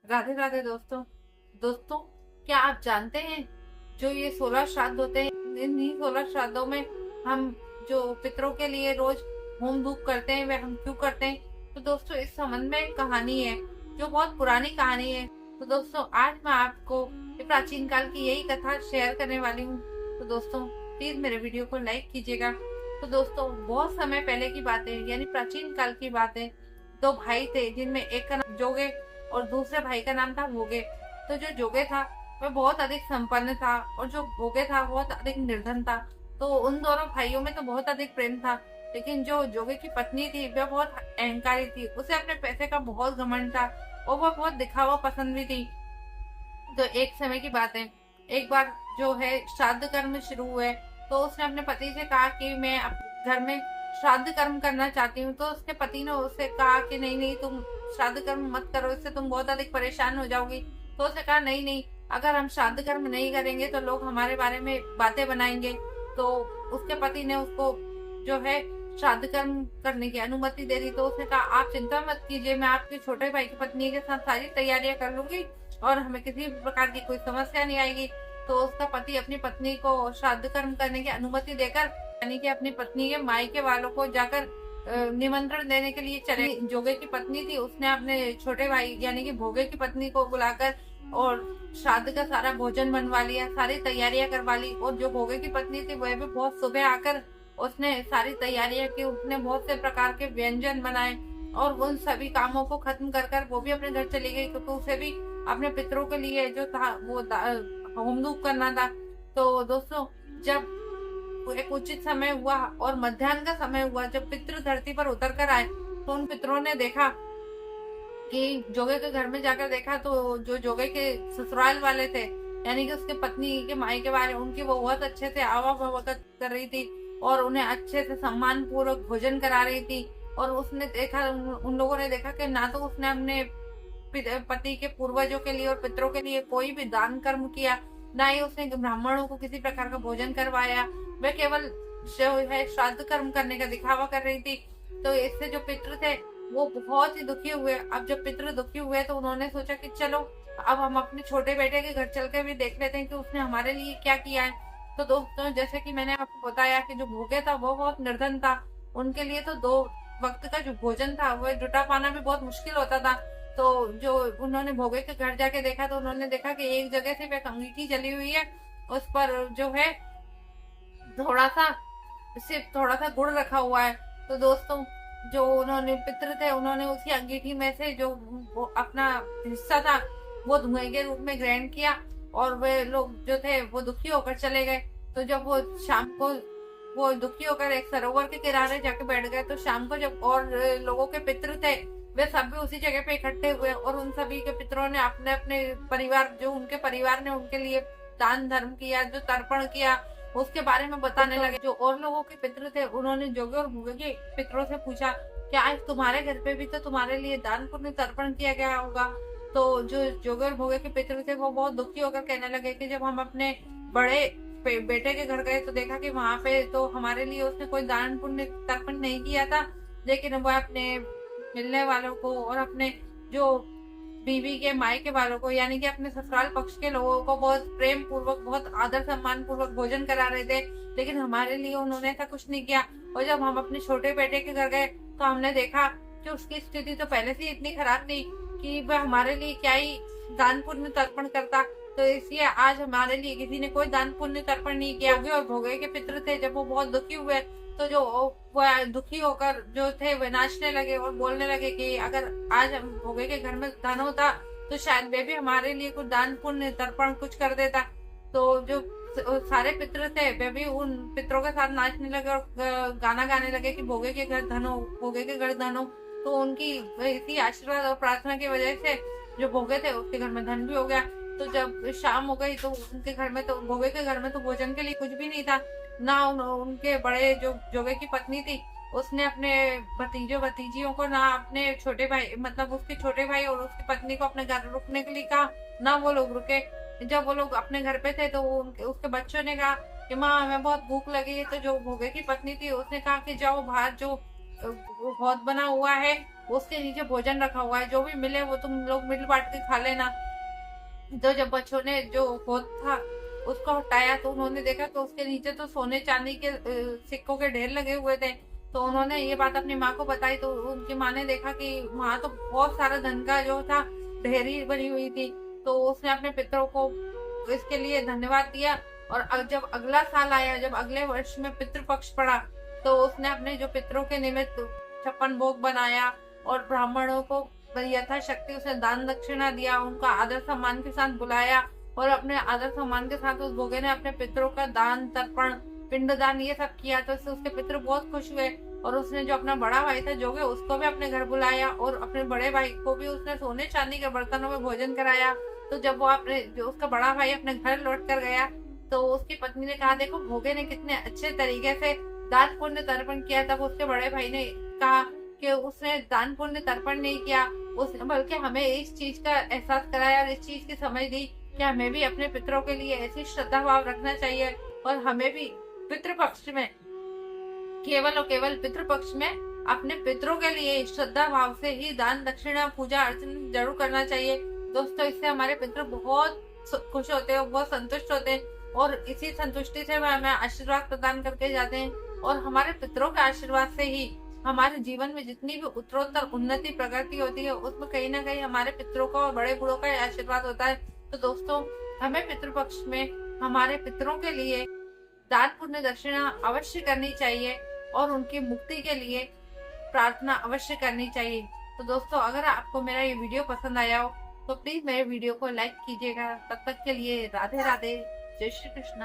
राधे राधे दोस्तों। दोस्तों, क्या आप जानते हैं जो ये 16 श्राद्ध होते हैं, इन्हीं 16 श्राद्धों में हम जो पितरों के लिए रोज होम धूप करते हैं वे हम क्यों करते हैं? तो दोस्तों, इस संबंध में एक कहानी है जो बहुत पुरानी कहानी है। तो दोस्तों, आज मैं आपको ये प्राचीन काल की यही कथा शेयर करने वाली हूँ। तो दोस्तों, प्लीज मेरे वीडियो को लाइक कीजिएगा। तो दोस्तों, बहुत समय पहले की बात है, यानी प्राचीन काल की बात है। दो भाई थे जिनमें एक का नाम जोगे और दूसरे भाई का नाम था भोगे। तो जो जोगे था वह बहुत अधिक संपन्न था और जो भोगे था बहुत अधिक निर्धन था। तो उन दोनों भाइयों में तो बहुत अधिक प्रेम था, लेकिन जो जोगे की पत्नी थी वह बहुत अहंकारी थी। उसे अपने पैसे का बहुत घमंड था और वह बहुत दिखावा पसंद भी थी। तो एक समय की बात है, एक बार जो है श्राद्ध कर्म शुरू हुए। तो उसने अपने पति से कहा कि मैं घर में श्राद्ध कर्म करना चाहती हूँ। तो उसके पति ने उससे कहा कि नहीं नहीं, तुम श्राद्ध कर्म मत करो, इससे तुम बहुत अधिक परेशान हो जाओगी। तो उसने कहा नहीं नहीं, अगर हम श्राद्ध कर्म नहीं करेंगे तो लोग हमारे बारे में बातें बनाएंगे। तो उसके पति ने उसको जो है श्राद्ध कर्म करने की अनुमति दे दी। तो उसने कहा आप चिंता मत कीजिए, मैं आपके छोटे भाई की पत्नी के साथ सारी तैयारियां कर लूंगी और हमें किसी भी प्रकार की कोई समस्या नहीं आएगी। तो उसका पति अपनी पत्नी को श्राद्ध कर्म करने की अनुमति देकर, यानी कि अपनी पत्नी के मायके वालों को जाकर निमंत्रण देने के लिए चले। जोगे की पत्नी थी, उसने अपने छोटे भाई यानी कि भोगे की पत्नी को बुलाकर और श्राद्ध का सारा भोजन बनवा लिया, सारी तैयारियां करवा ली। और जो भोगे की पत्नी थी वह भी बहुत सुबह आकर उसने सारी तैयारियां की, उसने बहुत से प्रकार के व्यंजन बनाए और उन सभी कामों को खत्म कर कर वो भी अपने घर चली गई, क्योंकि तो उसे भी अपने पितरों के लिए जो था वो होम धूप करना था। तो दोस्तों, जब एक उचित समय हुआ और मध्याह्न का समय हुआ, जब पितृ धरती पर उतर कर आए, तो उन पितरों ने देखा कि जोगे के घर में जाकर देखा तो जो जोगे के ससुराल वाले थे, यानी कि उसके पत्नी के मायके वाले, उनकी वो बहुत अच्छे से आवाभगत कर रही थी और उन्हें अच्छे से सम्मान पूर्वक भोजन करा रही थी। और उसने देखा, उन लोगों ने देखा कि ना तो उसने अपने पति के पूर्वजों के लिए और पितरों के लिए कोई भी दान कर्म किया, ना ही उसने ब्राह्मणों को किसी प्रकार का भोजन करवाया। वह केवल जो है श्राद्ध कर्म करने का दिखावा कर रही थी। तो इससे जो पितृ थे वो बहुत ही दुखी हुए। अब जब पितृ दुखी हुए तो उन्होंने सोचा कि चलो अब हम अपने छोटे बेटे के घर चल के भी देख लेते हैं कि उसने हमारे लिए क्या किया है। तो दोस्तों, जैसे कि मैंने आपको बताया कि जो भोगे था वो बहुत निर्धन था, उनके लिए तो 2 वक्त का जो भोजन था वह जुटा पाना भी बहुत मुश्किल होता था। तो जो उन्होंने भोगे के घर जाके देखा तो उन्होंने देखा कि एक जगह से वह अंगीठी जली हुई है, उस पर जो है थोड़ा सा सिर्फ थोड़ा सा गुड़ रखा हुआ है। तो दोस्तों, जो उन्होंने पितृ थे उन्होंने उसी अंगीठी में से जो वो अपना हिस्सा था वो धुएं के रूप में ग्रहण किया और वे लोग जो थे वो दुखी होकर चले गए। तो जब वो शाम को वो दुखी होकर एक सरोवर के किनारे जाके बैठ गए, तो शाम को जब और लोगों के पितृ थे वे सब भी उसी जगह पे इकट्ठे हुए और उन सभी के पितरों ने अपने अपने परिवार, जो उनके परिवार ने उनके लिए दान धर्म किया, जो तर्पण किया, उसके बारे में बताने लगे। जो और लोगों के पितृ थे उन्होंने जोगे और भोगे के पितरों से पूछा क्या आज तुम्हारे घर पे भी तो तुम्हारे लिए दान पुण्य तर्पण किया गया होगा? तो जो जोगे और भोगे के पितृ थे वो बहुत दुखी होकर कहने लगे कि जब हम अपने बड़े बेटे के घर गए तो देखा कि वहां पे तो हमारे लिए उसने कोई दान पुण्य तर्पण नहीं किया था, लेकिन वह अपने मिलने वालों को और अपने जो बीवी के मायके वालों को, यानी कि अपने ससुराल पक्ष के लोगों को बहुत प्रेम पूर्वक, बहुत आदर सम्मान पूर्वक भोजन करा रहे थे, लेकिन हमारे लिए उन्होंने ऐसा कुछ नहीं किया। और जब हम अपने छोटे बेटे के घर गए तो हमने देखा कि उसकी स्थिति तो पहले से इतनी खराब थी कि वह हमारे लिए क्या ही दान पुण्य तर्पण करता। तो इसलिए आज हमारे लिए किसी ने कोई दान पुण्य तर्पण नहीं किया। भोगे और भोगे के पितृ थे, जब वो बहुत दुखी हुए तो जो वह दुखी होकर जो थे वे नाचने लगे और बोलने लगे कि अगर आज हम भोगे के घर में धन होता तो शायद वे भी हमारे लिए कुछ दान पुण्य तर्पण कुछ कर देता। तो जो सारे पितृ थे वे भी उन पितरों के साथ नाचने लगे और गाना गाने लगे कि भोगे के घर धन हो, भोगे के घर धन हो। तो उनकी इसी आशीर्वाद और प्रार्थना की वजह से जो भोगे थे उसके घर में धन भी हो गया। तो जब शाम हो गई तो उनके घर में, तो भोगे के घर में तो भोजन के लिए कुछ भी नहीं था। ना उनके बड़े जो जोगे की पत्नी थी उसने अपने भतीजों भतीजियों को, ना अपने छोटे भाई मतलब उसके छोटे भाई और उसकी पत्नी को अपने घर रुकने के लिए कहा, ना वो लोग रुके। जब वो लोग अपने घर पे थे तो उसके बच्चों ने कहा कि माँ हमें बहुत भूख लगी है। तो जो भोगे की पत्नी थी उसने कहा कि जाओ बाहर जो हौद बना हुआ है, उसके नीचे भोजन रखा हुआ है, जो भी मिले वो तुम लोग मिल बांट के खा लेना। तो जब बच्चों ने जो हौद था उसको हटाया तो उन्होंने देखा तो उसके नीचे तो सोने चांदी के सिक्कों के ढेर लगे हुए थे। तो उन्होंने ये बात अपनी माँ को बताई तो उनकी माँ ने देखा कि वहां तो बहुत सारा धन का जो था ढेरी बनी हुई थी। तो उसने अपने पितरों को इसके लिए धन्यवाद दिया। और जब अगला साल आया, जब अगले वर्ष में पितृपक्ष पड़ा, तो उसने अपने जो पितरों के निमित्त 56 भोग बनाया और ब्राह्मणों को यथाशक्ति उसने दान दक्षिणा दिया, उनका आदर सम्मान के साथ बुलाया और अपने आदर सम्मान के साथ उस भोगे ने अपने पितरों का दान तर्पण पिंडदान ये सब किया। तो इससे उसके पितृ बहुत खुश हुए और उसने जो अपना बड़ा भाई था जोगे उसको भी अपने घर बुलाया और अपने बड़े भाई को भी उसने सोने चांदी के बर्तनों में भोजन कराया। तो जब वो अपने जो उसका बड़ा भाई अपने घर लौट कर गया तो उसकी पत्नी ने कहा, देखो भोगे ने कितने अच्छे तरीके से दान पुण्य तर्पण किया। तब उसके बड़े भाई ने कहा कि उसने दान पुण्य तर्पण नहीं किया, उसने बल्कि हमें इस चीज का एहसास कराया और इस चीज की समझ दी कि हमें भी अपने पितरों के लिए ऐसी श्रद्धा भाव रखना चाहिए और हमें भी पितृपक्ष में केवल और केवल पितृपक्ष में अपने पितरों के लिए श्रद्धा भाव से ही दान दक्षिणा पूजा अर्चना जरूर करना चाहिए। दोस्तों, इससे हमारे पितृ बहुत खुश होते हैं, बहुत संतुष्ट होते हैं और इसी संतुष्टि से वह हमें आशीर्वाद प्रदान करके जाते हैं। और हमारे पितरों के आशीर्वाद से ही हमारे जीवन में जितनी भी उत्तरोत्तर उन्नति प्रगति होती है उसमें कहीं ना कहीं हमारे पितरों का और बड़े बूढ़ों का आशीर्वाद होता है। तो दोस्तों, हमें पितृपक्ष में हमारे पितरों के लिए दान पुण्य दक्षिणा अवश्य करनी चाहिए और उनकी मुक्ति के लिए प्रार्थना अवश्य करनी चाहिए। तो दोस्तों, अगर आपको मेरा ये वीडियो पसंद आया हो तो प्लीज मेरे वीडियो को लाइक कीजिएगा। तब तक के लिए राधे राधे, जय श्री कृष्ण।